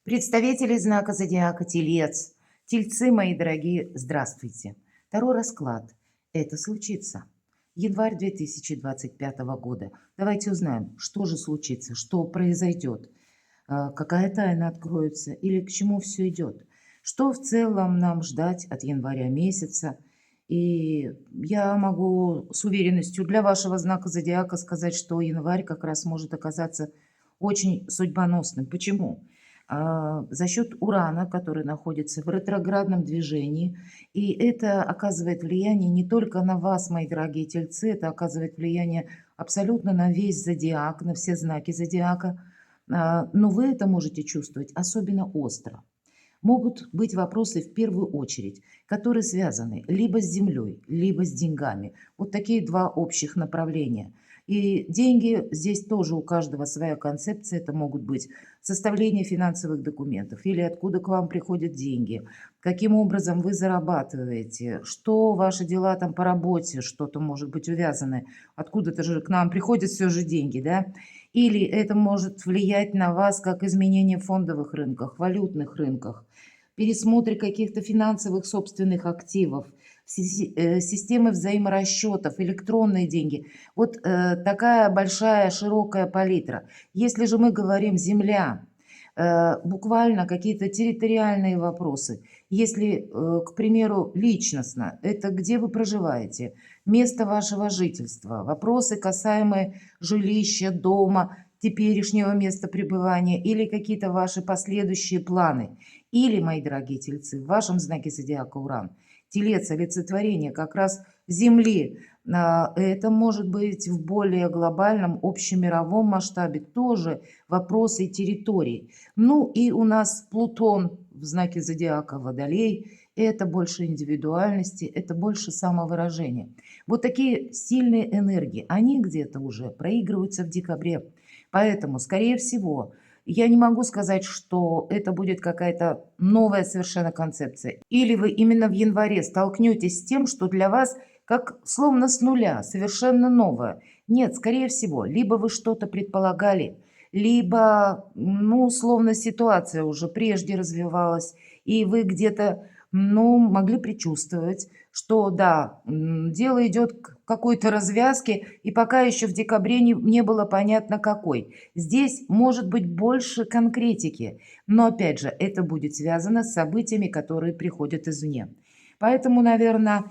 Представители знака зодиака Телец, Тельцы, мои дорогие, здравствуйте. Второй расклад. Это случится. Январь 2025 года. Давайте узнаем, что же случится, что произойдет, какая тайна откроется или к чему все идет. Что в целом нам ждать от января месяца. И я могу с уверенностью для вашего знака зодиака сказать, что январь как раз может оказаться очень судьбоносным. Почему? За счет Урана, который находится в ретроградном движении. И это оказывает влияние не только на вас, мои дорогие тельцы, это оказывает влияние абсолютно на весь зодиак, на все знаки зодиака. Но вы это можете чувствовать особенно остро. Могут быть вопросы в первую очередь, которые связаны либо с землей, либо с деньгами. Вот такие два общих направления. И деньги здесь тоже у каждого своя концепция. Это могут быть составление финансовых документов или откуда к вам приходят деньги, каким образом вы зарабатываете, что ваши дела там по работе, что-то может быть увязано, откуда-то же к нам приходят все же деньги, да? Или это может влиять на вас как изменение в фондовых рынках, валютных рынках, пересмотре каких-то финансовых собственных активов, системы взаиморасчетов, электронные деньги. Вот такая большая широкая палитра. Если же мы говорим «земля», буквально какие-то территориальные вопросы. Если, к примеру, личностно, это где вы проживаете, место вашего жительства, вопросы, касаемые жилища, дома, теперешнего места пребывания или какие-то ваши последующие планы. Или, мои дорогие тельцы, в вашем знаке зодиака Уран, телец, олицетворение как раз Земли. Это может быть в более глобальном, общемировом масштабе тоже вопросы территорий. Ну и у нас Плутон в знаке зодиака Водолей. Это больше индивидуальности, это больше самовыражения. Вот такие сильные энергии, они где-то уже проигрываются в декабре. Поэтому, скорее всего, я не могу сказать, что это будет какая-то новая совершенно концепция. Или вы именно в январе столкнетесь с тем, что для вас как словно с нуля, совершенно новое. Нет, скорее всего, либо вы что-то предполагали, либо, ну, словно ситуация уже прежде развивалась, и вы где-то, ну, могли предчувствовать, что да, дело идет к какой-то развязке, и пока еще в декабре не было понятно какой. Здесь может быть больше конкретики, но опять же, это будет связано с событиями, которые приходят извне. Поэтому, наверное,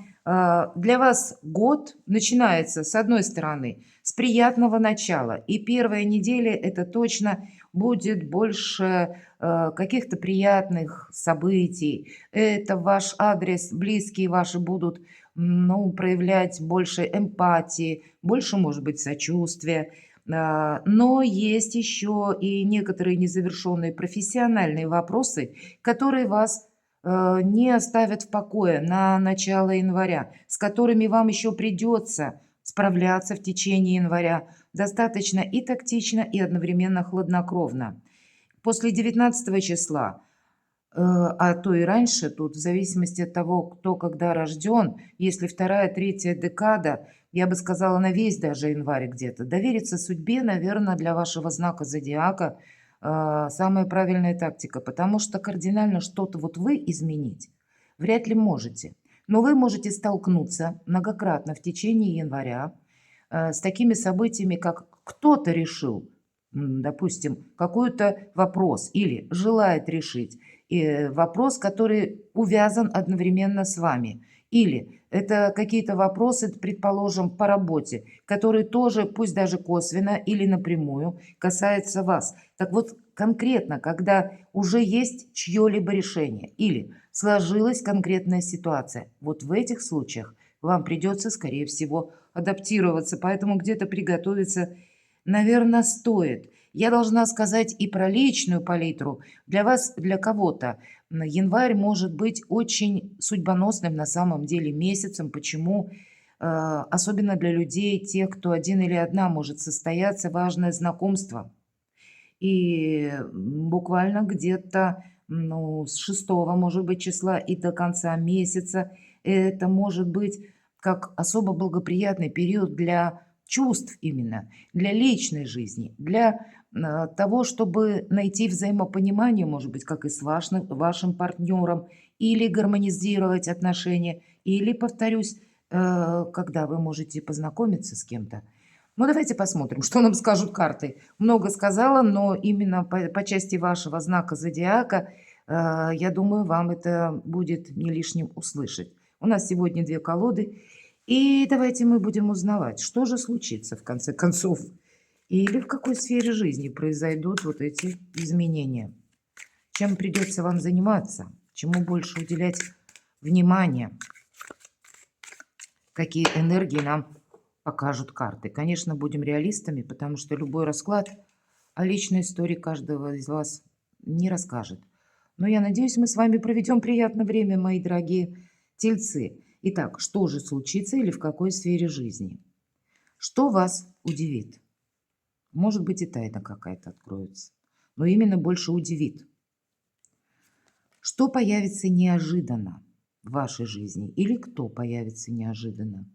для вас год начинается, с одной стороны, с приятного начала. И первая неделя это точно будет больше каких-то приятных событий. Это ваш адрес, близкие ваши будут, ну, проявлять больше эмпатии, больше, может быть, сочувствия. Но есть еще и некоторые незавершенные профессиональные вопросы, которые вас не оставят в покое на начало января, с которыми вам еще придется справляться в течение января достаточно и тактично, и одновременно хладнокровно. После 19 числа, а то и раньше, тут в зависимости от того, кто когда рожден, если вторая, третья декада, я бы сказала, на весь даже январь где-то, довериться судьбе, наверное, для вашего знака зодиака самая правильная тактика, потому что кардинально что-то вот вы изменить вряд ли можете. Но вы можете столкнуться многократно в течение января с такими событиями, как кто-то решил, допустим, какой-то вопрос или желает решить вопрос, который увязан одновременно с вами. Или это какие-то вопросы, предположим, по работе, которые тоже, пусть даже косвенно или напрямую, касаются вас. Так вот, конкретно, когда уже есть чье-либо решение или сложилась конкретная ситуация, вот в этих случаях вам придется, скорее всего, адаптироваться, поэтому где-то приготовиться, наверное, стоит. Я должна сказать и про личную палитру. Для вас, для кого-то январь может быть очень судьбоносным на самом деле месяцем. Почему? Особенно для людей, тех, кто один или одна может состояться важное знакомство. И буквально где-то, ну, с 6, может быть, числа и до конца месяца это может быть как особо благоприятный период для чувств именно, для личной жизни, для того, чтобы найти взаимопонимание, может быть, как и с вашим партнером, или гармонизировать отношения, или, повторюсь, когда вы можете познакомиться с кем-то. Ну, давайте посмотрим, что нам скажут карты. Много сказала, но именно по части вашего знака зодиака, я думаю, вам это будет не лишним услышать. У нас сегодня 2 колоды, и давайте мы будем узнавать, что же случится в конце концов, или в какой сфере жизни произойдут вот эти изменения. Чем придется вам заниматься, чему больше уделять внимание, какие энергии нам покажут карты. Конечно, будем реалистами, потому что любой расклад о личной истории каждого из вас не расскажет. Но я надеюсь, мы с вами проведем приятное время, мои дорогие тельцы. Итак, что же случится или в какой сфере жизни? Что вас удивит? Может быть, и тайна какая-то откроется, но именно больше удивит. Что появится неожиданно в вашей жизни или кто появится неожиданно?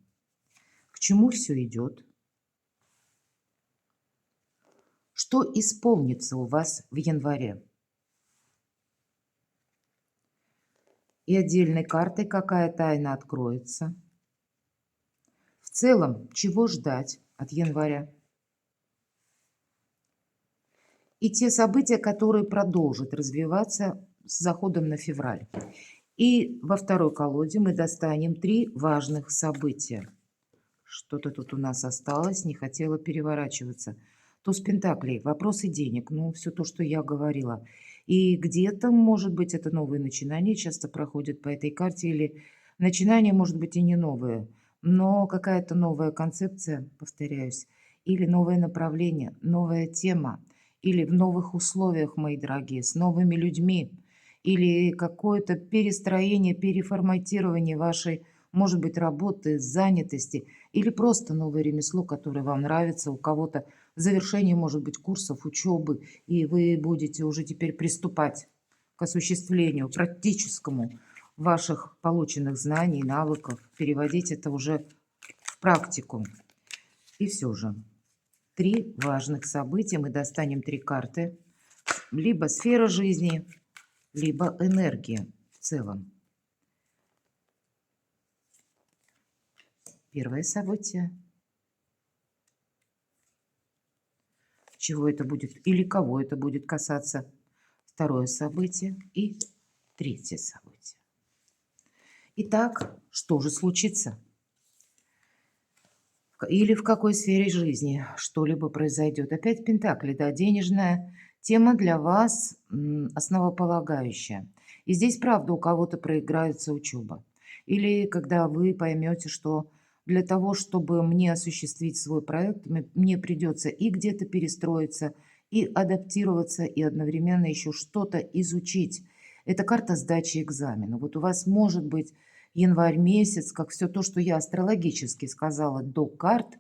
К чему все идет? Что исполнится у вас в январе? И отдельной картой какая тайна откроется? В целом, чего ждать от января? И те события, которые продолжат развиваться с заходом на февраль. И во второй колоде мы достанем 3 важных события. Что-то тут у нас осталось, не хотела переворачиваться. Туз пентаклей, вопросы денег, ну, все то, что я говорила. И где-то, может быть, это новые начинания часто проходят по этой карте, или начинания, может быть, и не новые, но какая-то новая концепция, повторяюсь, или новое направление, новая тема, или в новых условиях, мои дорогие, с новыми людьми, или какое-то перестроение, переформатирование вашей, может быть, работы, занятости, или просто новое ремесло, которое вам нравится, у кого-то завершение, может быть, курсов, учебы, и вы будете уже теперь приступать к осуществлению практическому ваших полученных знаний, навыков, переводить это уже в практику. И все же, 3 важных события, мы достанем 3 карты, либо сфера жизни, либо энергия в целом. Первое событие. Чего это будет или кого это будет касаться. Второе событие и третье событие. Итак, что же случится? Или в какой сфере жизни что-либо произойдет? Опять пентакли, да, денежная тема для вас основополагающая. И здесь, правда, у кого-то проиграется учеба. Или когда вы поймете, что для того, чтобы мне осуществить свой проект, мне придется и где-то перестроиться, и адаптироваться, и одновременно еще что-то изучить. Это карта сдачи экзамена. Вот у вас может быть январь месяц, как все то, что я астрологически сказала до карт,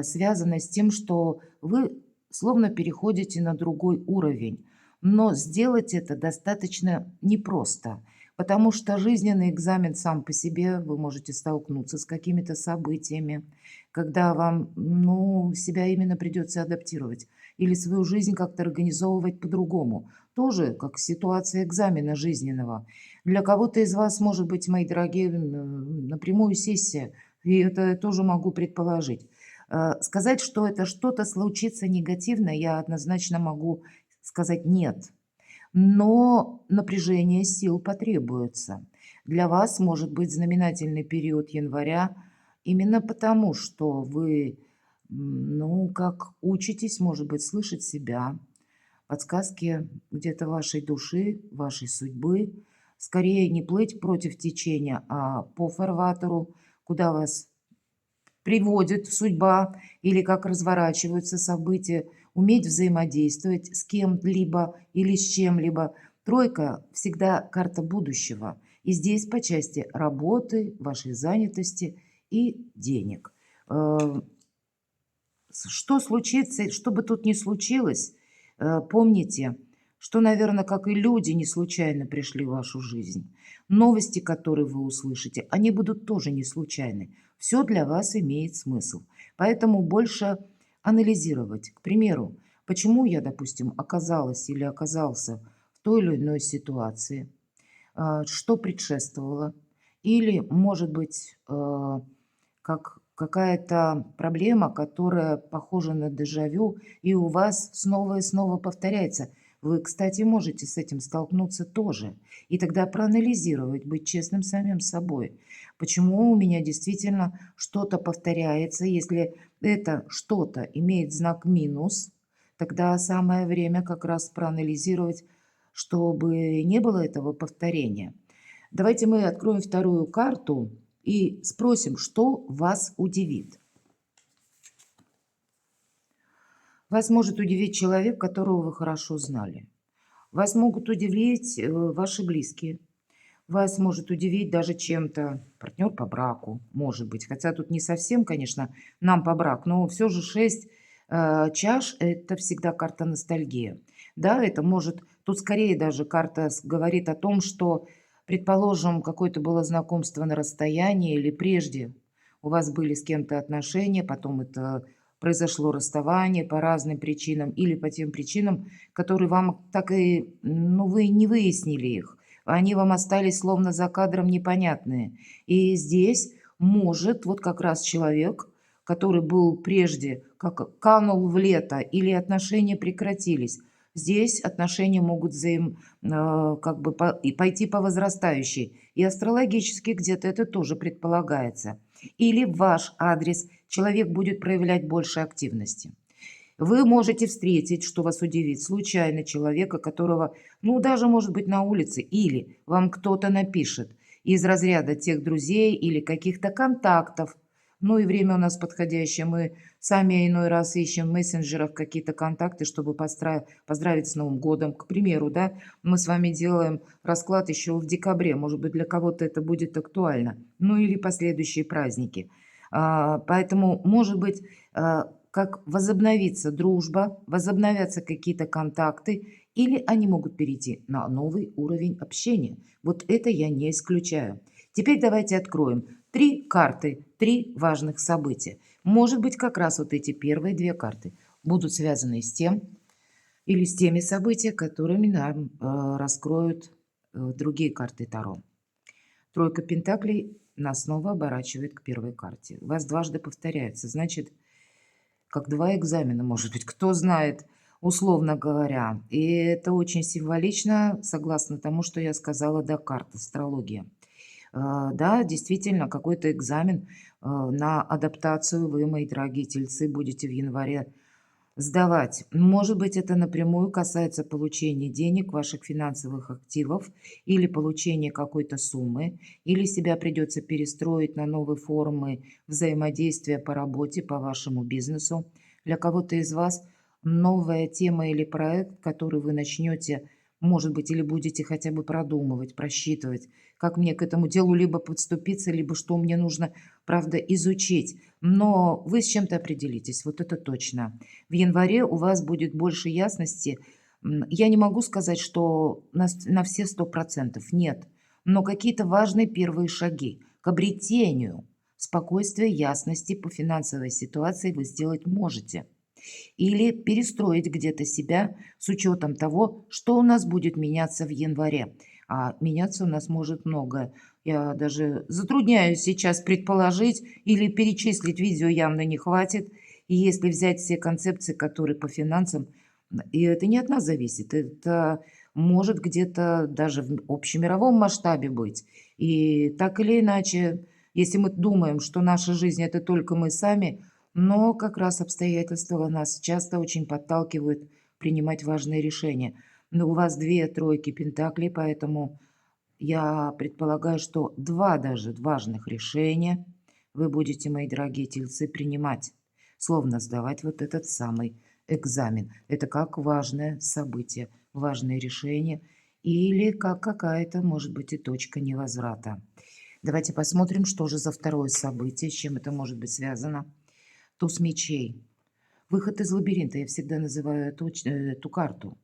связано с тем, что вы словно переходите на другой уровень. Но сделать это достаточно непросто, потому что жизненный экзамен сам по себе, вы можете столкнуться с какими-то событиями, когда вам, ну, себя именно придется адаптировать или свою жизнь как-то организовывать по-другому. Тоже как ситуация экзамена жизненного. Для кого-то из вас, может быть, мои дорогие, напрямую сессия, и это тоже могу предположить. Сказать, что это что-то случится негативно, я однозначно могу сказать нет. Но напряжение сил потребуется. Для вас может быть знаменательный период января именно потому, что вы, ну, как учитесь, может быть, слышать себя, подсказки где-то вашей души, вашей судьбы. Скорее не плыть против течения, а по фарватеру, куда вас приводит судьба или как разворачиваются события, уметь взаимодействовать с кем-либо или с чем-либо. Тройка всегда карта будущего. И здесь по части работы, вашей занятости и денег. Что случится, что бы тут ни случилось, помните, что, наверное, как и люди не случайно пришли в вашу жизнь. Новости, которые вы услышите, они будут тоже не случайны. Все для вас имеет смысл. Поэтому больше анализировать. К примеру, почему я, допустим, оказалась или оказался в той или иной ситуации, что предшествовало, или, может быть, как какая-то проблема, которая похожа на дежавю, и у вас снова и снова повторяется. Вы, кстати, можете с этим столкнуться тоже. И тогда проанализировать, быть честным с самим собой. Почему у меня действительно что-то повторяется? Если это что-то имеет знак минус, тогда самое время как раз проанализировать, чтобы не было этого повторения. Давайте мы откроем вторую карту и спросим, что вас удивит. Вас может удивить человек, которого вы хорошо знали. Вас могут удивить ваши близкие. Вас может удивить даже чем-то партнер по браку, может быть. Хотя тут не совсем, конечно, нам по браку, но все же 6 чаш– это всегда карта ностальгии. Да, это может, тут скорее даже карта говорит о том, что, предположим, какое-то было знакомство на расстоянии или прежде у вас были с кем-то отношения, потом это произошло расставание по разным причинам или по тем причинам, которые вам так и, ну, вы не выяснили их. Они вам остались словно за кадром непонятные. И здесь может вот как раз человек, который был прежде, как канул в лето или отношения прекратились. Здесь отношения могут как бы и пойти по возрастающей. И астрологически где-то это тоже предполагается. Или в ваш адрес человек будет проявлять больше активности. Вы можете встретить, что вас удивит, случайно человека, которого, ну, даже, может быть, на улице, или вам кто-то напишет из разряда тех друзей или каких-то контактов. Ну и время у нас подходящее. Мы сами иной раз ищем в мессенджерах какие-то контакты, чтобы поздравить с Новым годом. К примеру, да, мы с вами делаем расклад еще в декабре. Может быть, для кого-то это будет актуально. Ну или последующие праздники. Поэтому, может быть, как возобновится дружба, возобновятся какие-то контакты, или они могут перейти на новый уровень общения. Вот это я не исключаю. Теперь давайте откроем 3 карты, 3 важных события. Может быть, как раз вот эти первые 2 карты будут связаны с тем или с теми событиями, которыми нам раскроют другие карты Таро. Тройка пентаклей нас снова оборачивает к первой карте. У вас дважды повторяется, значит, как 2 экзамена, может быть, кто знает, условно говоря. И это очень символично, согласно тому, что я сказала до карт астрологии. Да, действительно, какой-то экзамен на адаптацию вы, мои дорогие тельцы, будете в январе сдавать. Может быть, это напрямую касается получения денег, ваших финансовых активов или получения какой-то суммы, или себя придется перестроить на новые формы взаимодействия по работе, по вашему бизнесу. Для кого-то из вас новая тема или проект, который вы начнете, может быть, или будете хотя бы продумывать, просчитывать, как мне к этому делу либо подступиться, либо что мне нужно, правда, изучить. Но вы с чем-то определитесь, вот это точно. В январе у вас будет больше ясности. Я не могу сказать, что на все 100%, нет. Но какие-то важные первые шаги к обретению спокойствия, ясности по финансовой ситуации вы сделать можете. Или перестроить где-то себя с учетом того, что у нас будет меняться в январе. А меняться у нас может многое. Я даже затрудняюсь сейчас предположить или перечислить, видео явно не хватит. И если взять все концепции, которые по финансам, и это не от нас зависит, это может где-то даже в общемировом масштабе быть. И так или иначе, если мы думаем, что наша жизнь это только мы сами, но как раз обстоятельства нас часто очень подталкивают принимать важные решения. Но у вас 2 тройки пентаклей, поэтому я предполагаю, что 2 даже важных решения вы будете, мои дорогие тельцы, принимать, словно сдавать вот этот самый экзамен. Это как важное событие, важное решение или как какая-то, может быть, и точка невозврата. Давайте посмотрим, что же за второе событие, с чем это может быть связано. Туз мечей. Выход из лабиринта. Я всегда называю эту карту.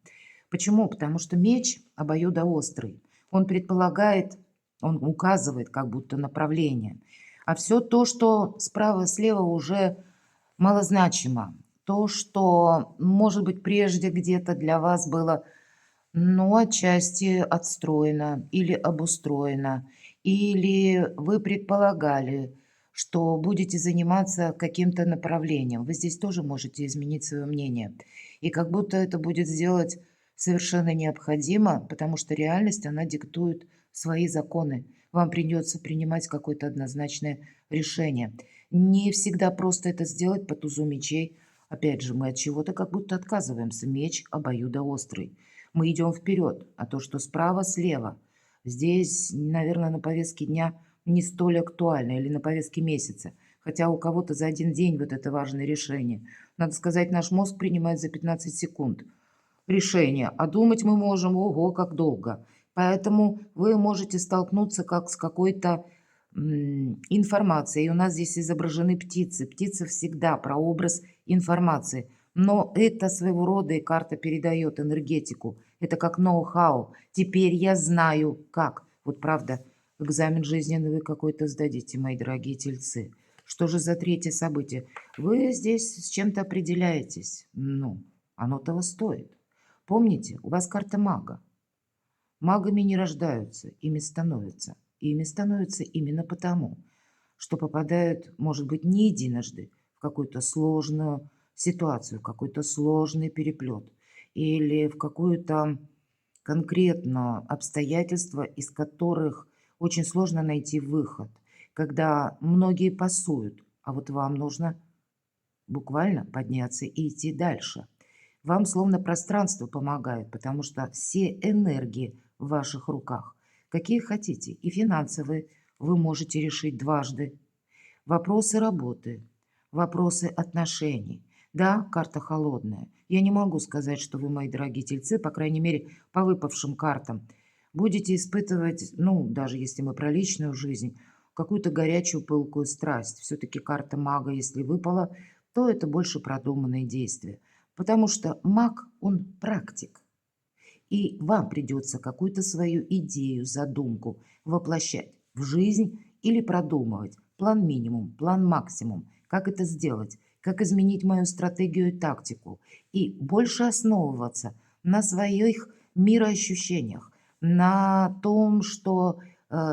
Почему? Потому что меч обоюдоострый. Он предполагает, он указывает как будто направление. А все то, что справа-слева уже малозначимо. то, что, может быть, прежде где-то для вас было, ну, отчасти отстроено или обустроено, или вы предполагали, что будете заниматься каким-то направлением. Вы здесь тоже можете изменить свое мнение. И как будто это будет сделать совершенно необходимо, потому что реальность, она диктует свои законы. Вам придется принимать какое-то однозначное решение. Не всегда просто это сделать по тузу мечей. Опять же, мы от чего-то как будто отказываемся. Меч обоюдоострый. Мы идем вперед, а то, что справа, слева, здесь, наверное, на повестке дня не столь актуально или на повестке месяца. Хотя у кого-то за один день вот это важное решение. Надо сказать, наш мозг принимает за 15 секунд решение, а думать мы можем, ого, как долго. Поэтому вы можете столкнуться как с какой-то информацией. И у нас здесь изображены птицы. Птица всегда прообраз информации. Но это своего рода и карта передает энергетику. Это как ноу-хау. Теперь я знаю, как. Вот правда, экзамен жизненный вы какой-то сдадите, мои дорогие тельцы. Что же за третье событие? Вы здесь с чем-то определяетесь. Ну, оно того стоит. Помните, у вас карта мага. Магами не рождаются, ими становятся. И ими становятся именно потому, что попадают, может быть, не единожды в какую-то сложную ситуацию, в какой-то сложный переплет или в какое-то конкретное обстоятельство, из которых очень сложно найти выход, когда многие пасуют, а вот вам нужно буквально подняться и идти дальше. Вам словно пространство помогает, потому что все энергии в ваших руках, какие хотите, и финансовые вы можете решить дважды. Вопросы работы, вопросы отношений. Да, карта холодная. Я не могу сказать, что вы, мои дорогие тельцы, по крайней мере, по выпавшим картам, будете испытывать, ну, даже если мы про личную жизнь, какую-то горячую пылкую страсть. Все-таки карта мага, если выпала, то это больше продуманные действия. Потому что маг, он практик. И вам придется какую-то свою идею, задумку воплощать в жизнь или продумывать. План минимум, план максимум. Как это сделать? Как изменить мою стратегию и тактику? И больше основываться на своих мироощущениях, на том, что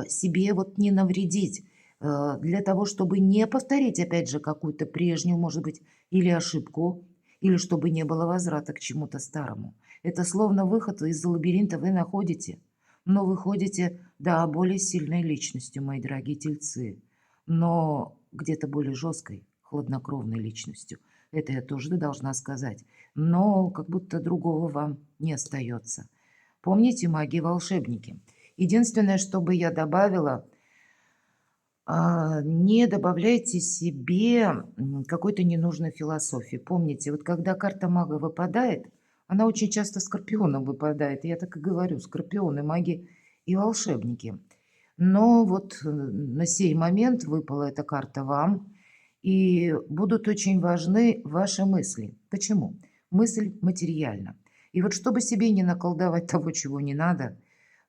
себе вот не навредить, для того, чтобы не повторить, опять же, какую-то прежнюю, может быть, или ошибку, или чтобы не было возврата к чему-то старому. Это словно выход из лабиринта вы находите, но выходите, да, более сильной личностью, мои дорогие тельцы, но где-то более жесткой, хладнокровной личностью. Это я тоже должна сказать. Но как будто другого вам не остается. Помните, маги-волшебники. Единственное, что бы я добавила, не добавляйте себе какой-то ненужной философии. Помните, вот когда карта мага выпадает, она очень часто скорпионом выпадает. Я так и говорю, скорпионы, маги и волшебники. Но вот на сей момент выпала эта карта вам, и будут очень важны ваши мысли. Почему? Мысль материальна. И вот чтобы себе не наколдовать того, чего не надо,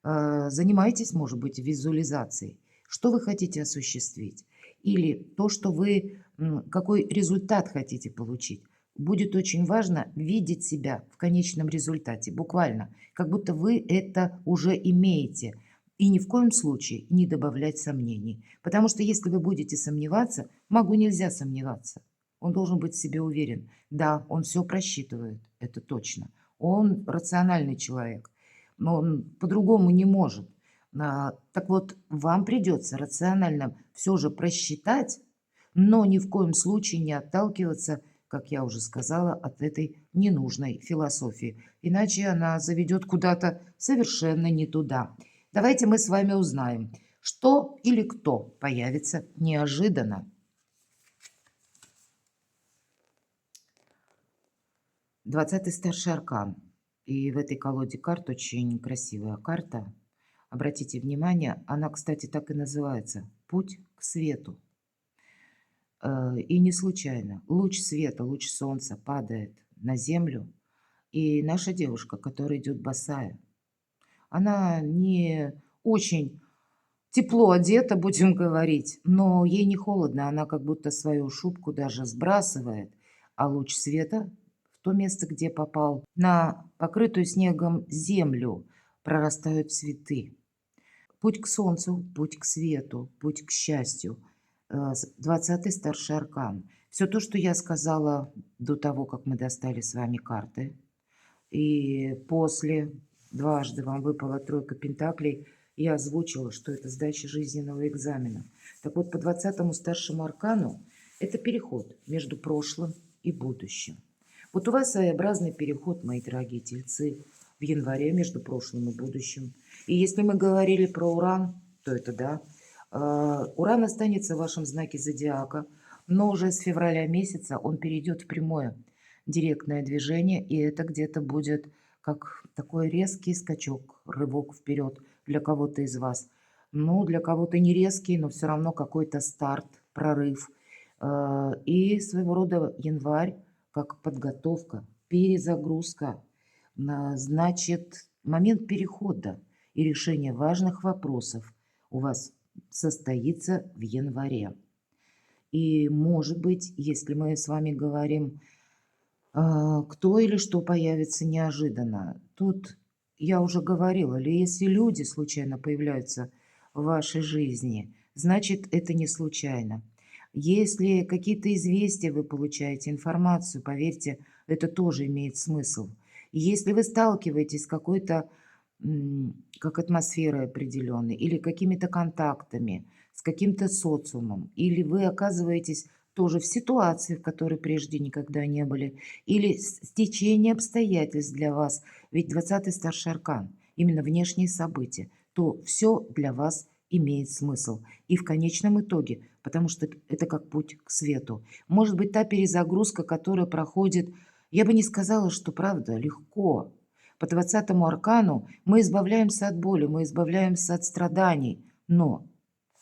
занимайтесь, может быть, визуализацией. Что вы хотите осуществить? Или то, что вы, какой результат хотите получить. Будет очень важно видеть себя в конечном результате, буквально, как будто вы это уже имеете. И ни в коем случае не добавлять сомнений. Потому что если вы будете сомневаться, магу нельзя сомневаться. Он должен быть в себе уверен. Да, он все просчитывает, это точно. Он рациональный человек, но он по-другому не может. Так вот, вам придется рационально все же просчитать, но ни в коем случае не отталкиваться, как я уже сказала, от этой ненужной философии. Иначе она заведет куда-то совершенно не туда. Давайте мы с вами узнаем, что или кто появится неожиданно. 20-й старший аркан. И в этой колоде карт очень красивая карта. Обратите внимание, она, кстати, так и называется «Путь к свету». И не случайно. Луч света, луч солнца падает на землю. И наша девушка, которая идет босая, она не очень тепло одета, будем говорить, но ей не холодно. Она как будто свою шубку даже сбрасывает. а луч света в то место, где попал, на покрытую снегом землю прорастают цветы. Путь к солнцу, путь к свету, путь к счастью. 20-й старший аркан. Все то, что я сказала до того, как мы достали с вами карты, и после дважды вам выпала тройка пентаклей, я озвучила, что это сдача жизненного экзамена. Так вот, по 20-му старшему аркану это переход между прошлым и будущим. Вот у вас своеобразный переход, мои дорогие тельцы, в январе между прошлым и будущим. И если мы говорили про Уран, то это да. Уран останется в вашем знаке зодиака, но уже с февраля месяца он перейдет в прямое директное движение, и это где-то будет как такой резкий скачок, рывок вперед для кого-то из вас. Ну, для кого-то не резкий, но все равно какой-то старт, прорыв. И своего рода январь как подготовка, перезагрузка. Значит, момент перехода и решения важных вопросов у вас состоится в январе. И, может быть, если мы с вами говорим, кто или что появится неожиданно, тут я уже говорила, или если люди случайно появляются в вашей жизни, значит, это не случайно. Если какие-то известия вы получаете, информацию, поверьте, это тоже имеет смысл. И если вы сталкиваетесь с какой-то, как атмосферой определенной, или какими-то контактами, с каким-то социумом, или вы оказываетесь тоже в ситуации, в которой прежде никогда не были, или стечение обстоятельств для вас, ведь 20-й старший аркан, именно внешние события, то все для вас имеет смысл. И в конечном итоге, потому что это как путь к свету. Может быть, та перезагрузка, которая проходит, я бы не сказала, что правда, легко. По 20-му аркану мы избавляемся от боли, мы избавляемся от страданий, но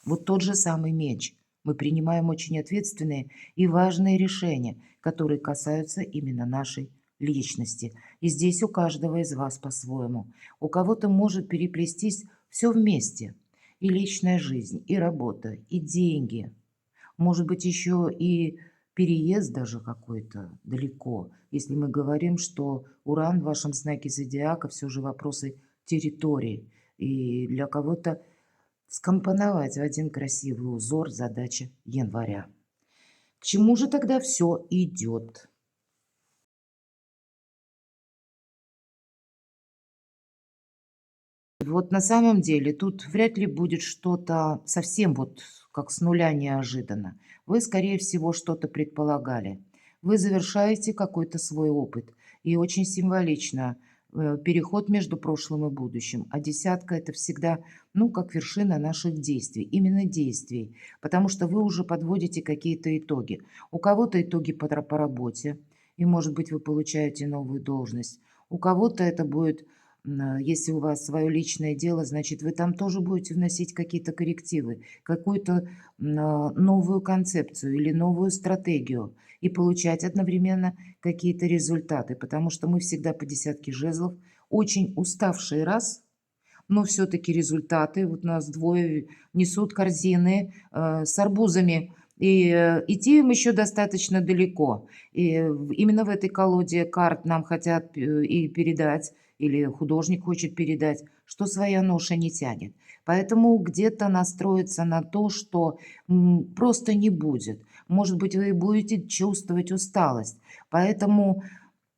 вот тот же самый меч. Мы принимаем очень ответственные и важные решения, которые касаются именно нашей личности. И здесь у каждого из вас по-своему. У кого-то может переплестись все вместе. И личная жизнь, и работа, и деньги. Может быть, еще и переезд даже какой-то далеко. Если мы говорим, что Уран в вашем знаке зодиака все же вопросы территории. И для кого-то скомпоновать в один красивый узор задача января. К чему же тогда все идет? Вот на самом деле тут вряд ли будет что-то совсем вот как с нуля неожиданно. Вы, скорее всего, что-то предполагали. Вы завершаете какой-то свой опыт. И очень символично переход между прошлым и будущим. А десятка это всегда, ну, как вершина наших действий. Именно действий. Потому что вы уже подводите какие-то итоги. У кого-то итоги по работе. И, может быть, вы получаете новую должность. У кого-то это будет если у вас свое личное дело, значит, вы там тоже будете вносить какие-то коррективы, какую-то новую концепцию или новую стратегию и получать одновременно какие-то результаты, потому что мы всегда по десятке жезлов, очень уставший раз, но все-таки результаты. Вот нас двое несут корзины с арбузами, и идти им еще достаточно далеко. И именно в этой колоде карт нам хотят и передать, или художник хочет передать, что своя ноша не тянет. Поэтому где-то настроиться на то, что просто не будет. Может быть, вы будете чувствовать усталость. Поэтому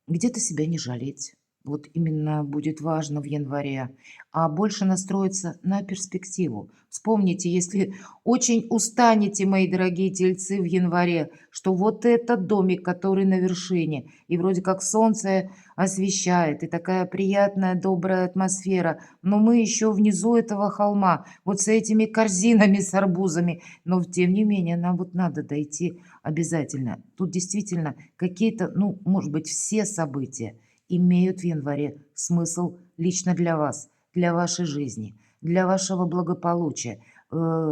где-то себя не жалеть. Вот именно будет важно в январе, а больше настроиться на перспективу. Вспомните, если очень устанете, мои дорогие тельцы, в январе, что вот этот домик, который на вершине, и вроде как солнце освещает, и такая приятная, добрая атмосфера, но мы еще внизу этого холма, вот с этими корзинами с арбузами, но тем не менее нам вот надо дойти обязательно. Тут действительно какие-то, ну, может быть, все события имеют в январе смысл лично для вас, для вашей жизни, для вашего благополучия.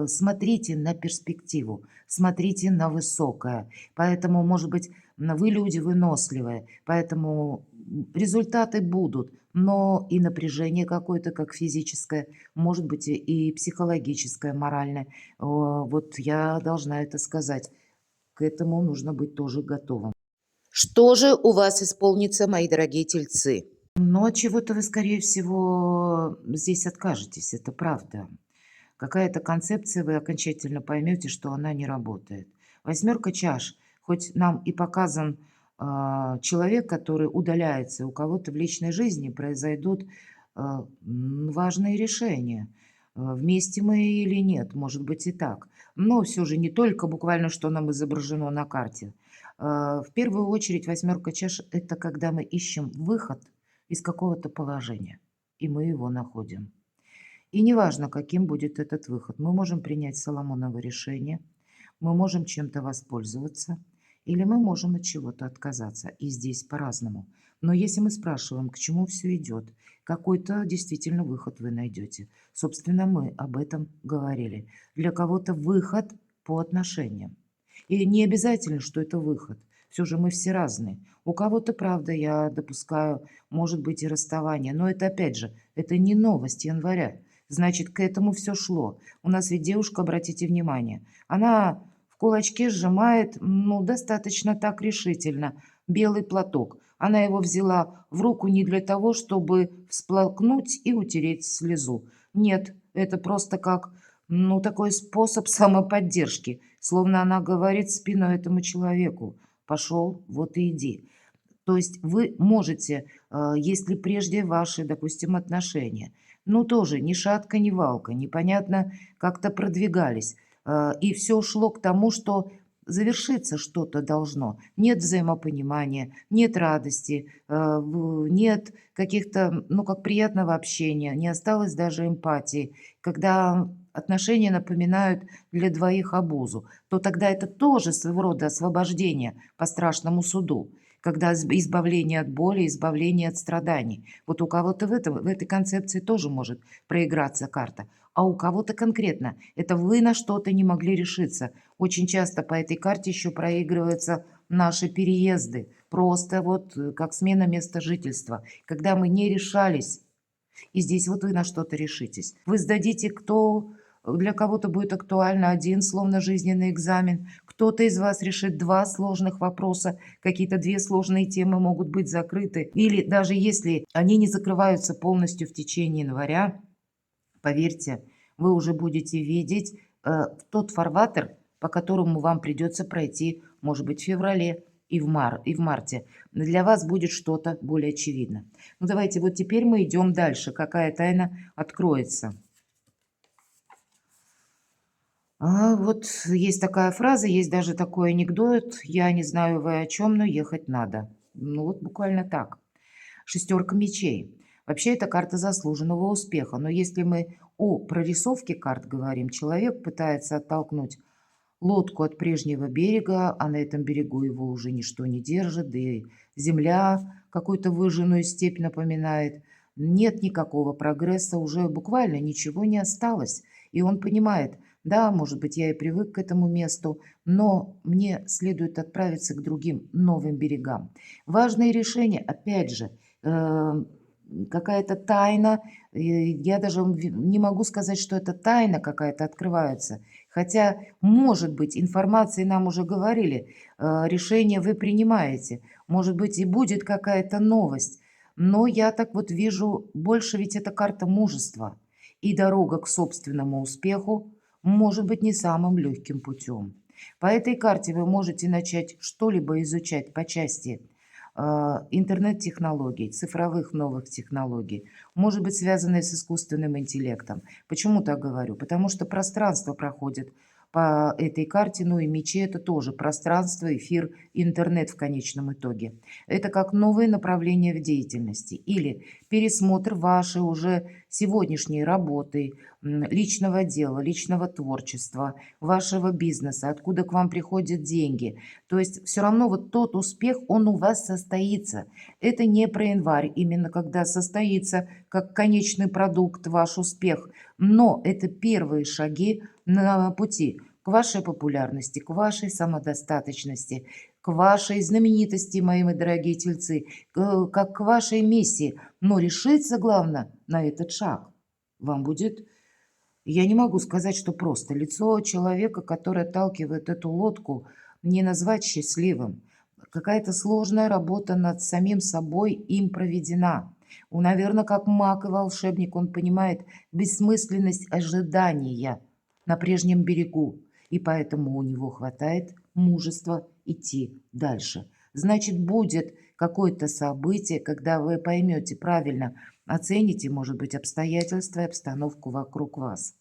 Смотрите на перспективу, смотрите на высокое. Поэтому, может быть, вы люди выносливые, поэтому результаты будут, но и напряжение какое-то, как физическое, может быть, и психологическое, моральное. Вот я должна это сказать. К этому нужно быть тоже готовым. Что же у вас исполнится, мои дорогие тельцы? Но от чего-то вы, скорее всего, здесь откажетесь, это правда. Какая-то концепция, вы окончательно поймете, что она не работает. Восьмерка чаш, хоть нам и показан человек, который удаляется, у кого-то в личной жизни произойдут важные решения. Вместе мы или нет, может быть и так. Но все же не только буквально, что нам изображено на карте. В первую очередь восьмерка чаш– это когда мы ищем выход из какого-то положения, и мы его находим. И неважно, каким будет этот выход, мы можем принять Соломоново решение, мы можем чем-то воспользоваться, или мы можем от чего-то отказаться. И здесь по-разному. Но если мы спрашиваем, к чему все идет, какой-то действительно выход вы найдете. Собственно, мы об этом говорили. Для кого-то выход по отношениям. И не обязательно, что это выход. Все же мы все разные. У кого-то, правда, я допускаю, может быть и расставание. Но это, опять же, это не новость января. Значит, к этому все шло. У нас ведь девушка, обратите внимание, она в кулачке сжимает, ну, достаточно так решительно, белый платок. Она его взяла в руку не для того, чтобы всплакнуть и утереть слезу. Нет, это просто как, ну, такой способ самоподдержки. Словно она говорит в спину этому человеку: пошел, вот и иди. То есть вы можете, если прежде ваши, допустим, отношения, ну, тоже ни шатка, ни валка, непонятно, как-то продвигались, и все шло к тому, что завершиться что-то должно. Нет взаимопонимания, нет радости, нет каких-то, ну, как приятного общения, не осталось даже эмпатии. Когда отношения напоминают для двоих обузу, то тогда это тоже своего рода освобождение по страшному суду, когда избавление от боли, избавление от страданий. Вот у кого-то в этой концепции тоже может проиграться карта, а у кого-то конкретно это вы на что-то не могли решиться. Очень часто по этой карте еще проигрываются наши переезды, просто вот как смена места жительства, когда мы не решались, и здесь вот вы на что-то решитесь. Вы сдадите, для кого-то будет актуально один, словно жизненный экзамен. Кто-то из вас решит два сложных вопроса, какие-то две сложные темы могут быть закрыты. Или даже если они не закрываются полностью в течение января, поверьте, вы уже будете видеть тот фарватер, по которому вам придется пройти, может быть, в феврале и в марте. Для вас будет что-то более очевидно. Ну, давайте вот теперь мы идем дальше. Какая тайна откроется? Вот есть такая фраза, есть даже такой анекдот. Я не знаю, вы о чем, но ехать надо. Ну, вот буквально так. Шестерка мечей. Вообще это карта заслуженного успеха. Но если мы о прорисовке карт говорим, человек пытается оттолкнуть лодку от прежнего берега, а на этом берегу его уже ничто не держит, да и земля какую-то выжженную степь напоминает. Нет никакого прогресса, уже буквально ничего не осталось. И он понимает, да, может быть, я и привык к этому месту, но мне следует отправиться к другим новым берегам. Важные решения, опять же, какая-то тайна, я даже не могу сказать, что это тайна какая-то открывается, хотя, может быть, информации нам уже говорили, решение вы принимаете, может быть, и будет какая-то новость, но я так вот вижу, больше ведь это карта мужества, и дорога к собственному успеху может быть не самым легким путем. По этой карте вы можете начать что-либо изучать по части интернет-технологий, цифровых новых технологий, может быть, связанные с искусственным интеллектом. Почему так говорю? Потому что пространство проходит по этой карте, ну и мечи это тоже пространство, эфир, интернет в конечном итоге. Это как новые направления в деятельности или пересмотр вашей уже сегодняшней работы, личного дела, личного творчества, вашего бизнеса, откуда к вам приходят деньги. То есть все равно вот тот успех, он у вас состоится. Это не про январь, именно когда состоится как конечный продукт ваш успех. Но это первые шаги на пути к вашей популярности, к вашей самодостаточности, к вашей знаменитости, мои дорогие тельцы, как к вашей миссии. Но решиться, главное, на этот шаг вам будет, я не могу сказать, что просто. Лицо человека, который отталкивает эту лодку, не назвать счастливым. какая-то сложная работа над самим собой им проведена. Он, наверное, как маг и волшебник, он понимает бессмысленность ожидания на прежнем берегу, и поэтому у него хватает мужества идти дальше. Значит, будет какое-то событие, когда вы поймете правильно, оцените, может быть, обстоятельства и обстановку вокруг вас.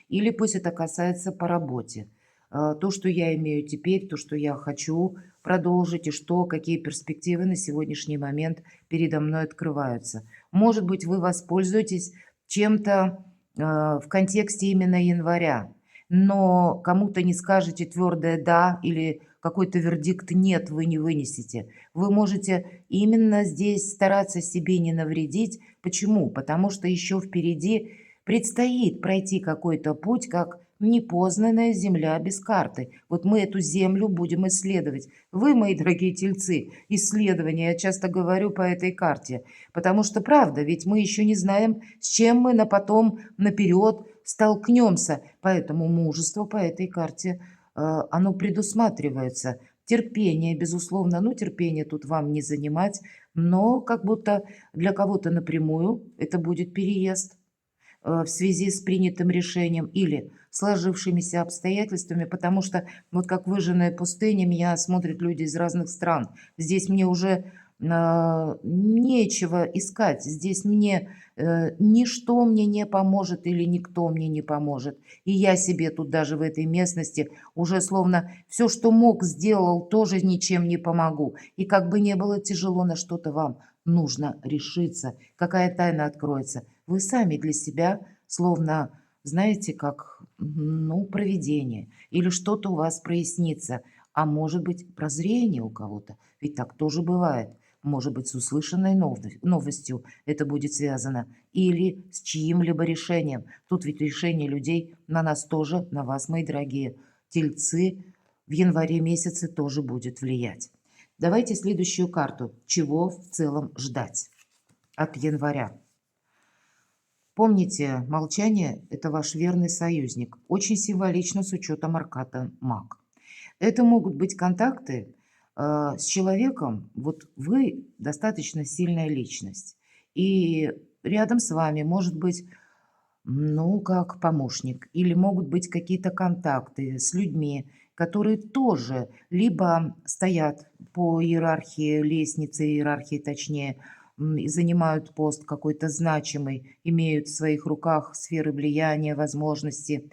Или пусть это касается по работе. То, что я имею теперь, то, что я хочу продолжить, и что, какие перспективы на сегодняшний момент передо мной открываются. Может быть, вы воспользуетесь чем-то в контексте именно января, но кому-то не скажете твердое «да» или какой-то вердикт «нет» вы не вынесете. Вы можете именно здесь стараться себе не навредить. Почему? Потому что еще впереди предстоит пройти какой-то путь, как непознанная земля без карты. Вот мы эту землю будем исследовать. Вы, мои дорогие тельцы, исследования, я часто говорю по этой карте. Потому что правда, ведь мы еще не знаем, с чем мы на потом наперед столкнемся. Поэтому мужество по этой карте, оно предусматривается. Терпение, безусловно, ну терпение тут вам не занимать, но как будто для кого-то напрямую это будет переезд в связи с принятым решением или сложившимися обстоятельствами, потому что вот как выжженная пустыня меня смотрят люди из разных стран. Здесь мне уже нечего искать, здесь мне ничто мне не поможет или никто мне не поможет. И я себе тут даже в этой местности уже словно все, что мог, сделал, тоже ничем не помогу. И как бы не было тяжело, на что-то вам нужно решиться, какая тайна откроется. Вы сами для себя словно, знаете, как, ну, провидение. Или что-то у вас прояснится. А может быть, прозрение у кого-то. Ведь так тоже бывает. Может быть, с услышанной новостью это будет связано. Или с чьим-либо решением. Тут ведь решение людей на нас тоже, на вас, мои дорогие тельцы, в январе месяце тоже будет влиять. Давайте следующую карту. Чего в целом ждать от января? Помните, молчание – это ваш верный союзник. Очень символично с учетом аркана маг. Это могут быть контакты с человеком. Вот вы достаточно сильная личность. И рядом с вами может быть, ну, как помощник. Или могут быть какие-то контакты с людьми, которые тоже либо стоят по иерархии, лестнице иерархии точнее, и занимают пост какой-то значимый, имеют в своих руках сферы влияния, возможности.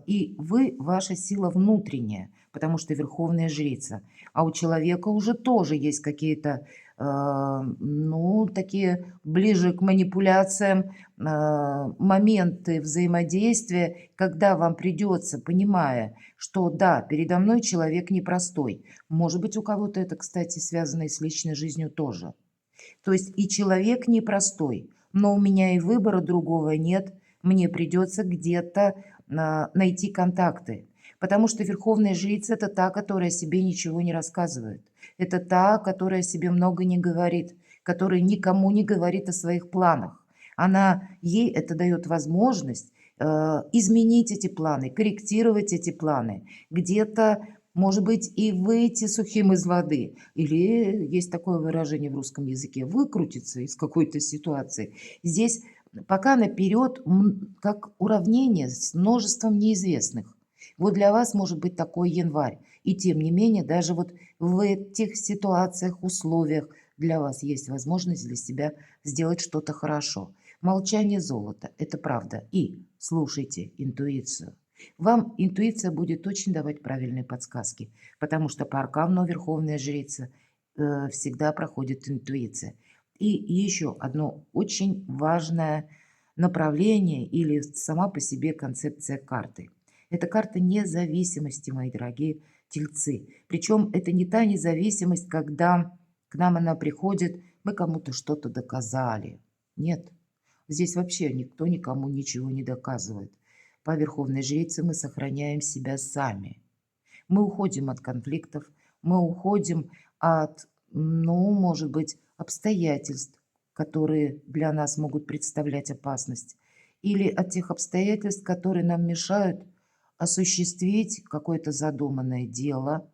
И вы, ваша сила внутренняя, потому что верховная жрица. А у человека уже тоже есть какие-то, ну, такие ближе к манипуляциям моменты взаимодействия, когда вам придется, понимая, что да, передо мной человек непростой. Может быть, у кого-то это, кстати, связано и с личной жизнью тоже. То есть и человек непростой, но у меня и выбора другого нет. Мне придется где-то найти контакты. Потому что верховная жрица – это та, которая себе ничего не рассказывает. Это та, которая себе много не говорит, которая никому не говорит о своих планах. Ей это дает возможность изменить эти планы, корректировать эти планы, где-то, может быть, и выйти сухим из воды. Или есть такое выражение в русском языке – выкрутиться из какой-то ситуации. Здесь пока наперед как уравнение с множеством неизвестных. Вот для вас может быть такой январь. И тем не менее, даже вот в этих ситуациях, условиях для вас есть возможность для себя сделать что-то хорошо. Молчание золота – это правда. И слушайте интуицию. Вам интуиция будет очень давать правильные подсказки, потому что по аркану Верховная Жрица всегда проходит интуиция. И еще одно очень важное направление или сама по себе концепция карты. Это карта независимости, мои дорогие тельцы. Причем это не та независимость, когда к нам она приходит, мы кому-то что-то доказали. Нет, здесь вообще никто никому ничего не доказывает. По Верховной Жрице мы сохраняем себя сами. Мы уходим от конфликтов, мы уходим от, ну, может быть, обстоятельств, которые для нас могут представлять опасность, или от тех обстоятельств, которые нам мешают осуществить какое-то задуманное дело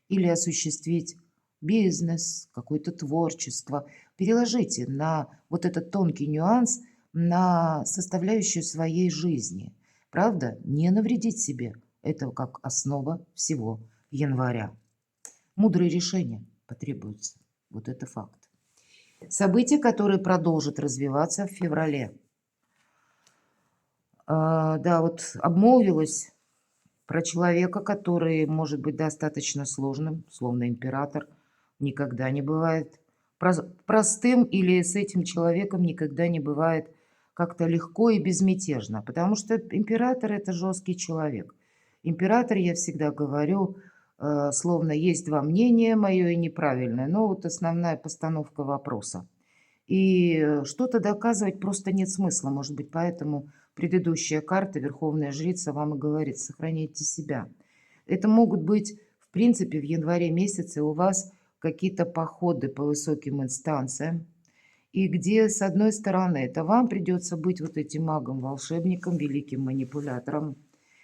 или осуществить бизнес, какое-то творчество. Переложите на вот этот тонкий нюанс на составляющую своей жизни. Правда? Не навредить себе. Это как основа всего января. Мудрые решения потребуются. Вот это факт. События, которые продолжат развиваться в феврале. Да, вот обмолвилась про человека, который может быть достаточно сложным, словно император, никогда не бывает простым, или с этим человеком никогда не бывает как-то легко и безмятежно, потому что император – это жесткий человек. Император, я всегда говорю, словно есть два мнения, мое и неправильное, но вот основная постановка вопроса. И что-то доказывать просто нет смысла. Может быть, поэтому предыдущая карта, Верховная Жрица, вам и говорит: сохраняйте себя. Это могут быть, в принципе, в январе месяце у вас какие-то походы по высоким инстанциям, и где, с одной стороны, это вам придется быть вот этим магом, волшебником, великим манипулятором,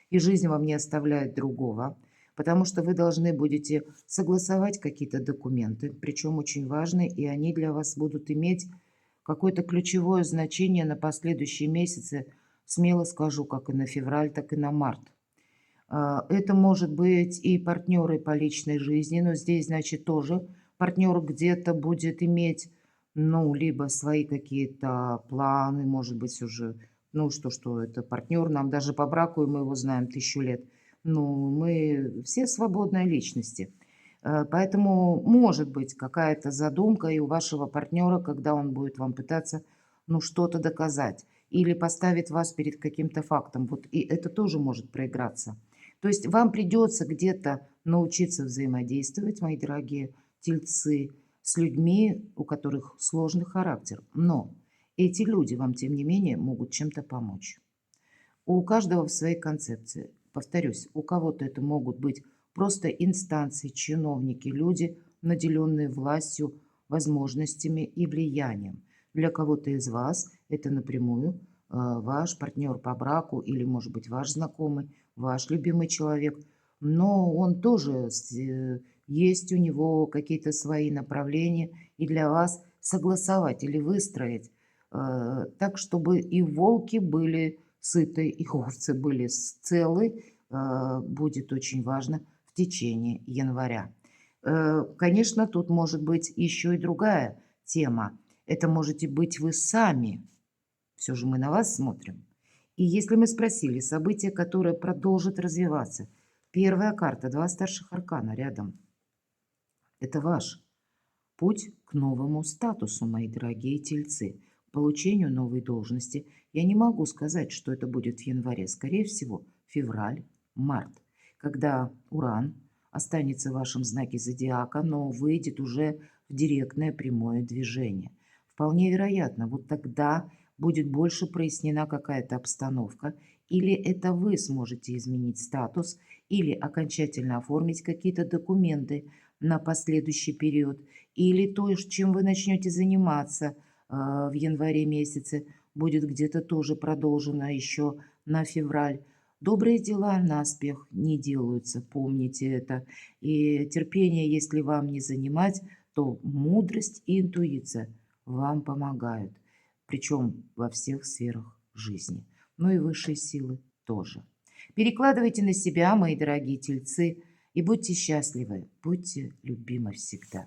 и жизнь вам не оставляет другого, потому что вы должны будете согласовать какие-то документы, причем очень важные, и они для вас будут иметь какое-то ключевое значение на последующие месяцы, смело скажу, как и на февраль, так и на март. Это может быть и партнеры по личной жизни, но здесь, значит, тоже партнер где-то будет иметь, ну, либо свои какие-то планы, может быть, уже, ну, что это партнер, нам даже по браку, и мы его знаем 1000 лет. Ну, мы все свободные личности. Поэтому может быть какая-то задумка и у вашего партнера, когда он будет вам пытаться, ну, что-то доказать или поставить вас перед каким-то фактом. Вот и это тоже может проиграться. То есть вам придется где-то научиться взаимодействовать, мои дорогие тельцы, с людьми, у которых сложный характер. Но эти люди вам, тем не менее, могут чем-то помочь. У каждого в своей концепции. Повторюсь, у кого-то это могут быть просто инстанции, чиновники, люди, наделенные властью, возможностями и влиянием. Для кого-то из вас это напрямую ваш партнер по браку или, может быть, ваш знакомый, ваш любимый человек. Но он тоже есть у него какие-то свои направления, и для вас согласовать или выстроить так, чтобы и волки были сыты, и овцы были целы, будет очень важно в течение января. Конечно, тут может быть еще и другая тема. Это можете быть вы сами. Все же мы на вас смотрим. И если мы спросили события, которое продолжит развиваться, первая карта, два старших аркана рядом. Это ваш путь к новому статусу, мои дорогие тельцы, к получению новой должности. Я не могу сказать, что это будет в январе. Скорее всего, февраль, март, когда Уран останется в вашем знаке зодиака, но выйдет уже в директное прямое движение. Вполне вероятно, вот тогда будет больше прояснена какая-то обстановка, или это вы сможете изменить статус, или окончательно оформить какие-то документы на последующий период, или то, чем вы начнете заниматься в январе месяце, будет где-то тоже продолжено еще на февраль. Добрые дела наспех не делаются, помните это. И терпение, если вам не занимать, то мудрость и интуиция вам помогают. Причем во всех сферах жизни. Ну и высшие силы тоже. Перекладывайте на себя, мои дорогие тельцы, и будьте счастливы, будьте любимы всегда.